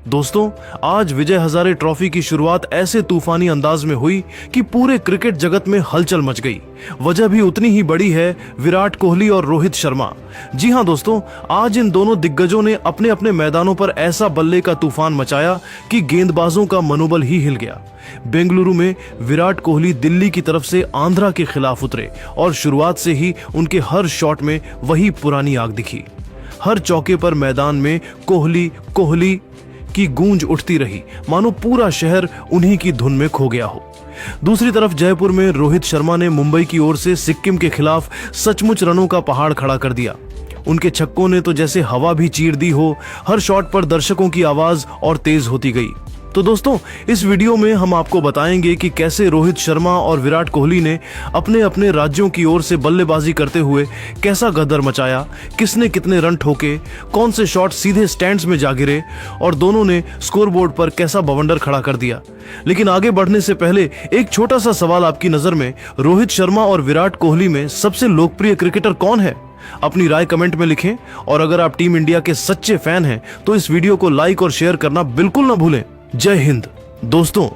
दोस्तों, आज विजय हजारे ट्रॉफी की शुरुआत ऐसे तूफानी अंदाज में हुई कि पूरे क्रिकेट जगत में हलचल मच गई। वजह भी उतनी ही बड़ी है, विराट कोहली और रोहित शर्मा। जी हां दोस्तों, आज इन दोनों दिग्गजों ने अपने अपने मैदानों पर ऐसा बल्ले का तूफान मचाया कि गेंदबाजों का मनोबल ही हिल गया। बेंगलुरु में विराट कोहली दिल्ली की तरफ से आंध्रा के खिलाफ उतरे और शुरुआत से ही उनके हर शॉट में वही पुरानी आग दिखी। हर चौके पर मैदान में कोहली कोहली की गूंज उठती रही, मानो पूरा शहर उन्हीं की धुन में खो गया हो। दूसरी तरफ जयपुर में रोहित शर्मा ने मुंबई की ओर से सिक्किम के खिलाफ सचमुच रनों का पहाड़ खड़ा कर दिया। उनके छक्कों ने तो जैसे हवा भी चीर दी हो। हर शॉट पर दर्शकों की आवाज और तेज होती गई। तो दोस्तों, इस वीडियो में हम आपको बताएंगे कि कैसे रोहित शर्मा और विराट कोहली ने अपने अपने राज्यों की ओर से बल्लेबाजी करते हुए कैसा गदर मचाया, किसने कितने रन ठोके, कौन से शॉट सीधे स्टैंड्स में जा गिरे और दोनों ने स्कोरबोर्ड पर कैसा बवंडर खड़ा कर दिया। लेकिन आगे बढ़ने से पहले एक छोटा सा सवाल आपकी नजर में, रोहित शर्मा और विराट कोहली में सबसे लोकप्रिय क्रिकेटर कौन है? अपनी राय कमेंट में लिखें और अगर आप टीम इंडिया के सच्चे फैन हैं तो इस वीडियो को लाइक और शेयर करना बिल्कुल ना भूलें। जय हिंद। दोस्तों,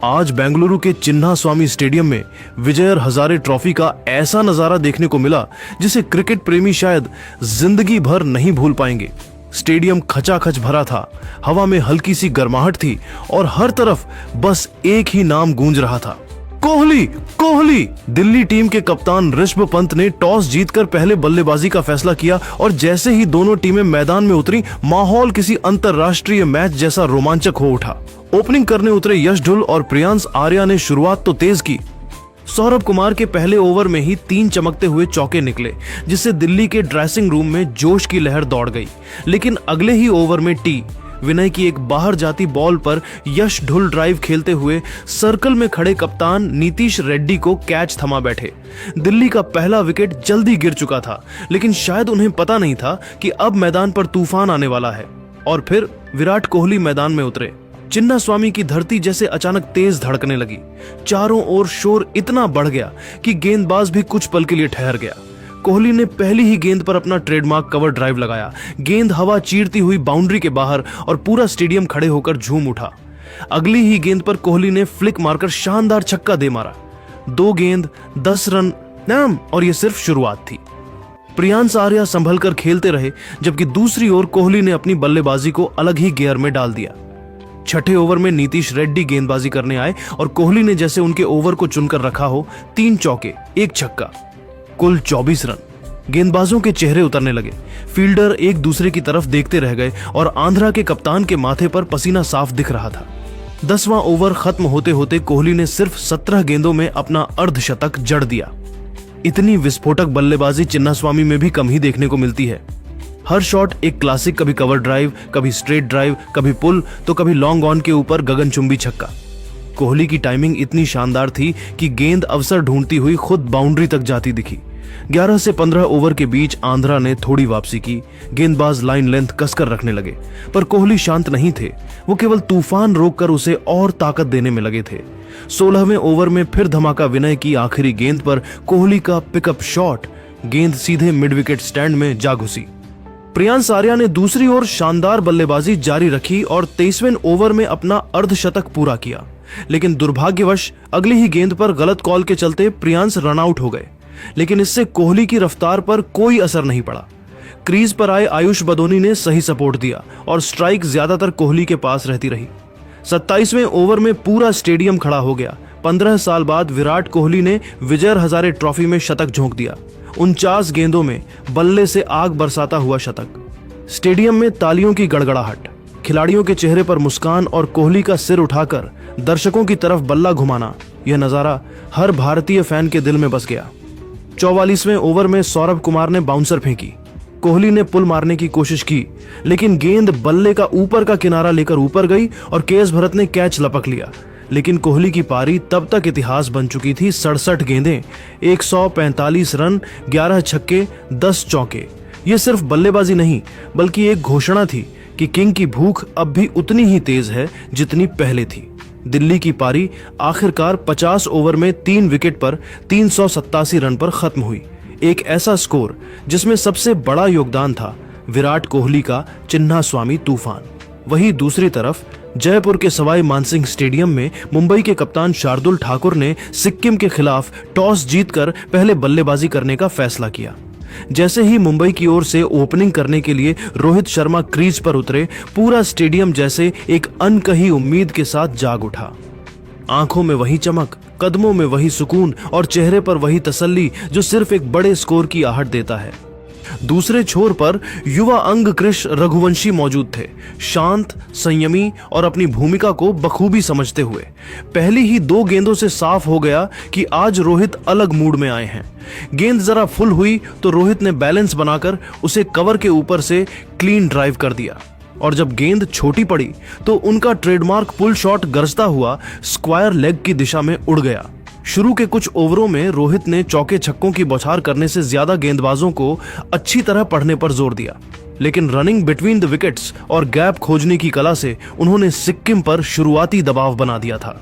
आज बेंगलुरु के चिन्ना स्वामी स्टेडियम में विजय हजारे ट्रॉफी का ऐसा नजारा देखने को मिला जिसे क्रिकेट प्रेमी शायद जिंदगी भर नहीं भूल पाएंगे। स्टेडियम खचाखच भरा था, हवा में हल्की सी गर्माहट थी और हर तरफ बस एक ही नाम गूंज रहा था, कोहली कोहली। दिल्ली टीम के कप्तान ऋषभ पंत ने टॉस जीतकर पहले बल्लेबाजी का फैसला किया और जैसे ही दोनों टीमें मैदान में उतरी, माहौल किसी अंतरराष्ट्रीय मैच जैसा रोमांचक हो उठा। ओपनिंग करने उतरे यश ढुल और प्रियांश आर्या ने शुरुआत तो तेज की। सौरभ कुमार के पहले ओवर में ही 3 चमकते हुए चौके निकले, जिससे दिल्ली के ड्रेसिंग रूम में जोश की लहर दौड़ गई। लेकिन अगले ही ओवर में विनय की एक बाहर जाती बॉल पर यश ढुल ड्राइव खेलते हुए सर्कल में खड़े कप्तान नीतीश रेड्डी को कैच थमा बैठे। दिल्ली का पहला विकेट जल्दी गिर चुका था, लेकिन शायद उन्हें पता नहीं था कि अब मैदान पर तूफान आने वाला है। और फिर विराट कोहली मैदान में उतरे। चिन्ना स्वामी की धरती जैसे अचानक तेज धड़कने लगी। चारों ओर शोर इतना बढ़ गया कि गेंदबाज भी कुछ पल के लिए ठहर गया। कोहली ने पहली ही गेंद पर अपना ट्रेडमार्क कवर ड्राइव लगाया। गेंद हवा चीरती हुई बाउंड्री के बाहर और पूरा स्टेडियम खड़े होकर झूम उठा। अगली ही गेंद पर कोहली ने फ्लिक मारकर शानदार छक्का दे मारा। 2 गेंद 10 रन नाम, और ये सिर्फ शुरुआत थी। प्रियांश आर्या संभल कर खेलते रहे, जबकि दूसरी ओर कोहली ने अपनी बल्लेबाजी को अलग ही गियर में डाल दिया। छठे ओवर में नीतीश रेड्डी गेंदबाजी करने आए और कोहली ने जैसे उनके ओवर को चुनकर रखा हो, 3 चौके 1 छक्का, कुल 24 रन। गेंदबाजों के चेहरे उतरने लगे। फील्डर एक दूसरे की तरफ देखते रह गए और आंध्रा के कप्तान के माथे पर पसीना साफ दिख रहा था। 10वां ओवर खत्म होते होते कोहली ने सिर्फ 17 गेंदों में अपना अर्धशतक जड़ दिया। इतनी विस्फोटक बल्लेबाजी चिन्नास्वामी में भी कम ही देखने को मिलती है। हर शॉट एक क्लासिक, कभी कवर ड्राइव, कभी स्ट्रेट ड्राइव, कभी पुल, तो कभी लॉन्ग ऑन के ऊपर गगनचुंबी छक्का। कोहली की टाइमिंग इतनी शानदार थी कि गेंद अवसर ढूंढती हुई खुद बाउंड्री तक जाती दिखी। 11 से 15 ओवर के बीच आंध्रा ने थोड़ी वापसी की। गेंदबाज लाइन लेंथ कसकर रखने लगे, पर कोहली शांत नहीं थे। वो केवल तूफान रोककर उसे और ताकत देने में लगे थे। 16वें ओवर में फिर धमाका। विनय की आखिरी गेंद पर कोहली का पिकअप शॉट, गेंद सीधे मिड विकेट स्टैंड में जा घुसी। प्रियांश आर्या ने दूसरी ओर शानदार बल्लेबाजी जारी रखी और 23वें ओवर में अपना अर्धशतक पूरा किया। लेकिन दुर्भाग्यवश अगली ही गेंद पर गलत कॉल के चलते प्रियांश रन आउट हो गए। लेकिन इससे कोहली की रफ्तार पर कोई असर नहीं पड़ा। क्रीज पर आए आयुष बदोनी ने सही सपोर्ट दिया और स्ट्राइक ज्यादातर कोहली के पास रहती रही। 27वें ओवर में पूरा स्टेडियम खड़ा हो गया। 15 साल बाद विराट कोहली ने विजय हजारे ट्रॉफी में शतक झोंक दिया। 49 गेंदों में बल्ले से आग बरसाता हुआ शतक। स्टेडियम में तालियों की गड़गड़ाहट, खिलाड़ियों के चेहरे पर मुस्कान और कोहली का सिर उठाकर दर्शकों की तरफ बल्ला घुमाना, यह नजारा हर भारतीय फैन के दिल में बस गया। 44वें ओवर में सौरभ कुमार ने बाउंसर फेंकी। कोहली ने पुल मारने की कोशिश की, लेकिन गेंद बल्ले का ऊपर का किनारा लेकर ऊपर गई और केएस भरत ने कैच लपक लिया। लेकिन कोहली की पारी तब तक इतिहास बन चुकी थी। 67 गेंदें, 145 रन, 11 छक्के, 10 चौके। ये सिर्फ बल्लेबाजी नहीं, बल्कि एक घोषणा थी कि किंग की भूख अब भी उतनी ही तेज है जितनी पहले थी। दिल्ली की पारी आखिरकार 50 ओवर में 3 विकेट पर 387 रन पर खत्म हुई। एक ऐसा स्कोर जिसमें सबसे बड़ा योगदान था विराट कोहली का चिन्ना स्वामी तूफान। वहीं दूसरी तरफ जयपुर के सवाई मानसिंह स्टेडियम में मुंबई के कप्तान शार्दुल ठाकुर ने सिक्किम के खिलाफ टॉस जीतकर पहले बल्लेबाजी करने का फैसला किया। जैसे ही मुंबई की ओर से ओपनिंग करने के लिए रोहित शर्मा क्रीज पर उतरे, पूरा स्टेडियम जैसे एक अनकही उम्मीद के साथ जाग उठा। आंखों में वही चमक, कदमों में वही सुकून और चेहरे पर वही तसल्ली जो सिर्फ एक बड़े स्कोर की आहट देता है। दूसरे छोर पर युवा अंग कृष रघुवंशी मौजूद थे, शांत, संयमी और अपनी भूमिका को बखूबी समझते हुए। पहली ही 2 गेंदों से साफ हो गया कि आज रोहित अलग मूड में आए हैं। गेंद जरा फुल हुई तो रोहित ने बैलेंस बनाकर उसे कवर के ऊपर से क्लीन ड्राइव कर दिया, और जब गेंद छोटी पड़ी तो उनका ट्रेडमार्क पुल शॉट गरजता हुआ स्क्वायर लेग की दिशा में उड़ गया। शुरू के कुछ ओवरों में रोहित ने चौके छक्कों की बौछार करने से ज्यादा गेंदबाजों को अच्छी तरह पढ़ने पर जोर दिया, लेकिन रनिंग बिटवीन द विकेट्स और गैप खोजने की कला से उन्होंने सिक्किम पर शुरुआती दबाव बना दिया था।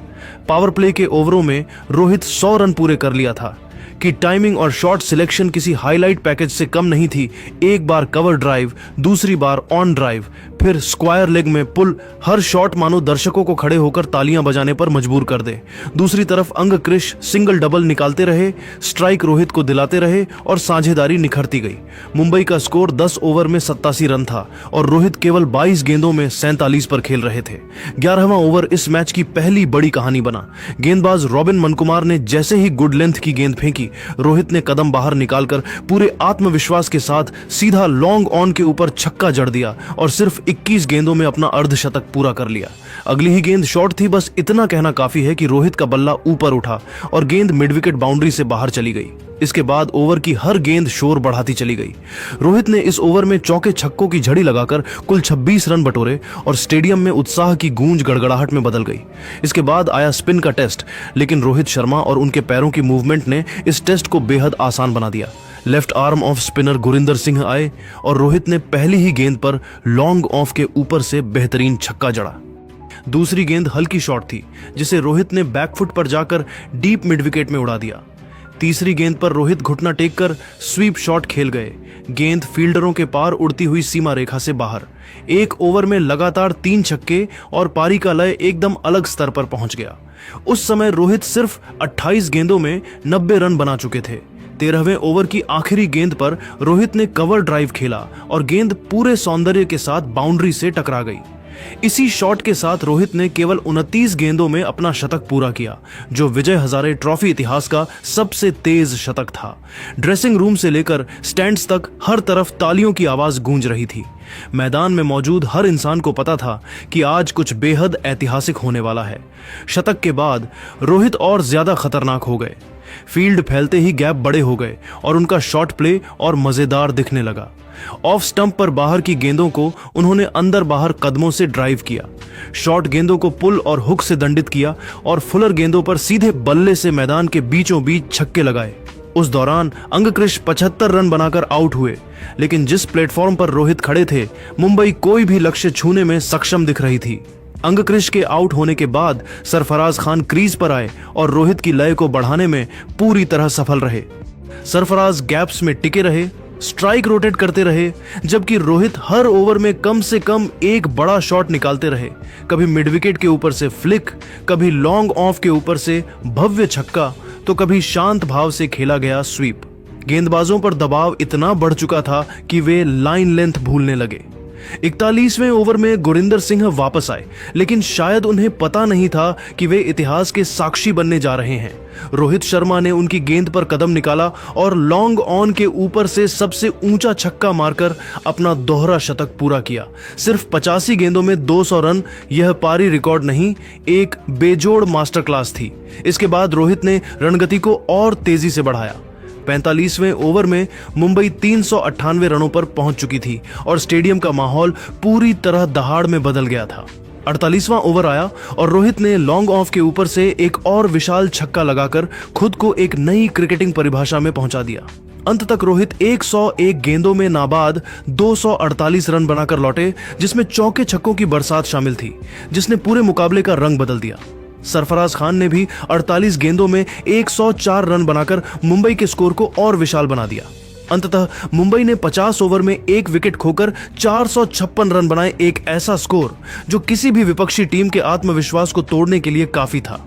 पावर प्ले के ओवरों में रोहित 100 रन पूरे कर लिया था कि टाइमिंग और शॉट सिलेक्शन किसी हाईलाइट पैकेज से कम नहीं थी। एक बार कवर ड्राइव, दूसरी बार ऑन ड्राइव, फिर स्क्वायर लेग में पुल, हर शॉट मानो दर्शकों को खड़े होकर तालियां बजाने पर मजबूर कर दे। दूसरी तरफ अंग कृष सिंगल डबल निकालते रहे, स्ट्राइक रोहित को दिलाते रहे और साझेदारी निखरती गई। मुंबई का स्कोर 10 ओवर में 87 रन था और रोहित केवल 22 गेंदों में 47 पर खेल रहे थे। 11वां ओवर इस मैच की पहली बड़ी कहानी बना। गेंदबाज रॉबिन मनकुमार ने जैसे ही गुड लेंथ की गेंद फेंकी, रोहित ने कदम बाहर निकालकर पूरे आत्मविश्वास के साथ सीधा लॉन्ग ऑन के ऊपर छक्का जड़ दिया और सिर्फ 21 गेंदों में अपना अर्धशतक पूरा कर लिया। अगली ही गेंद शॉर्ट थी, बस इतना कहना काफी है कि रोहित का बल्ला ऊपर उठा और गेंद मिड विकेट बाउंड्री से बाहर चली गई। इसके बाद ओवर की हर गेंद शोर बढ़ाती चली गई। रोहित ने इस ओवर में चौके छक्कों की झड़ी लगाकर कुल 26 रन बटोरे और स्टेडियम में उत्साह की गूंज गड़गड़ाहट में बदल गई। इसके बाद आया स्पिन का टेस्ट, लेकिन रोहित शर्मा और उनके पैरों की मूवमेंट ने इस टेस्ट को बेहद आसान बना दिया। Left arm off spinner Gurinder Singh आए और रोहित ने पहली ही गेंद पर लॉन्ग ऑफ के ऊपर से बेहतरीन छक्का जड़ा। दूसरी गेंद हल्की शॉट थी जिसे रोहित ने बैकफुट पर जाकर डीप मिड विकेट में उड़ा दिया। तीसरी गेंद पर रोहित घुटना टेककर स्वीप शॉट खेल गए। गेंद फील्डरों के पार उड़ती हुई सीमा रेखा से बाहर। एक ओवर में लगातार 3 छक्के और पारी का लय एकदम अलग स्तर पर पहुंच गया। उस समय रोहित सिर्फ 28 गेंदों में 90 रन बना चुके थे। 13वें ओवर की आखिरी गेंद पर रोहित ने कवर ड्राइव खेला और गेंद पूरे सौंदर्य के साथ बाउंड्री से टकरा गई। इसी शॉट के साथ रोहित ने केवल 29 गेंदों में अपना शतक पूरा किया, जो विजय हजारे ट्रॉफी इतिहास का सबसे तेज शतक था। ड्रेसिंग रूम से लेकर स्टैंड्स तक हर तरफ तालियों की आवाज गूंज रही थी। मैदान में मौजूद हर इंसान को पता था कि आज कुछ बेहद ऐतिहासिक होने वाला है। शतक के बाद रोहित और ज्यादा खतरनाक हो गए। फील्ड फैलते ही गैप बड़े हो गए और उनका शॉट प्ले और मजेदार दिखने लगा। ऑफ स्टंप पर बाहर की गेंदों को उन्होंने अंदर बाहर कदमों से ड्राइव किया। शॉर्ट गेंदों को पुल और हुक से दंडित किया और फुलर गेंदों पर सीधे बल्ले से मैदान के बीचों बीच छक्के लगाए। उस दौरान अंगकृष 75 रन बनाकर आउट हुए, लेकिन जिस प्लेटफॉर्म पर रोहित खड़े थे, मुंबई कोई भी लक्ष्य छूने में सक्षम दिख रही थी। अंगकृष के आउट होने के बाद सरफराज खान क्रीज पर आए और रोहित की लय को बढ़ाने में पूरी तरह सफल रहे। सरफराज गैप्स में टिके रहे, स्ट्राइक रोटेट करते रहे, जबकि रोहित हर ओवर में कम से कम एक बड़ा शॉट निकालते रहे। कभी मिड विकेट के ऊपर से फ्लिक, कभी लॉन्ग ऑफ के ऊपर से भव्य छक्का, तो कभी शांत भाव से खेला गया स्वीप। गेंदबाजों पर दबाव इतना बढ़ चुका था कि वे लाइन लेंथ भूलने लगे। 41वें ओवर में गुरिंदर सिंह वापस आए, लेकिन शायद उन्हें पता नहीं था कि वे इतिहास के साक्षी बनने जा रहे हैं। रोहित शर्मा ने उनकी गेंद पर कदम निकाला और लॉन्ग ऑन के ऊपर से सबसे ऊंचा छक्का मारकर अपना दोहरा शतक पूरा किया। सिर्फ 85 गेंदों में 200 रन, यह पारी रिकॉर्ड नहीं, एक बेजोड़ मास्टर क्लास थी। इसके बाद रोहित ने रणगति को और तेजी से बढ़ाया। 45वें ओवर में मुंबई 398 रनों पर पहुंच चुकी थी और स्टेडियम का माहौल पूरी तरह दहाड़ में बदल गया था। 48वां ओवर आया और रोहित ने लॉन्ग ऑफ के ऊपर से एक और विशाल छक्का लगाकर खुद को एक नई क्रिकेटिंग परिभाषा में पहुंचा दिया। अंत तक रोहित 101 गेंदों में नाबाद 248 रन बनाकर लौटे, जिसमें चौके छक्कों की बरसात शामिल थी, जिसने पूरे मुकाबले का रंग बदल दिया। सरफराज खान ने भी 48 गेंदों में 104 रन बनाकर मुंबई के स्कोर को और विशाल बना दिया। अंततः मुंबई ने 50 ओवर में 1 विकेट खोकर 456 रन बनाए, एक ऐसा स्कोर जो किसी भी विपक्षी टीम के आत्मविश्वास को तोड़ने के लिए काफी था।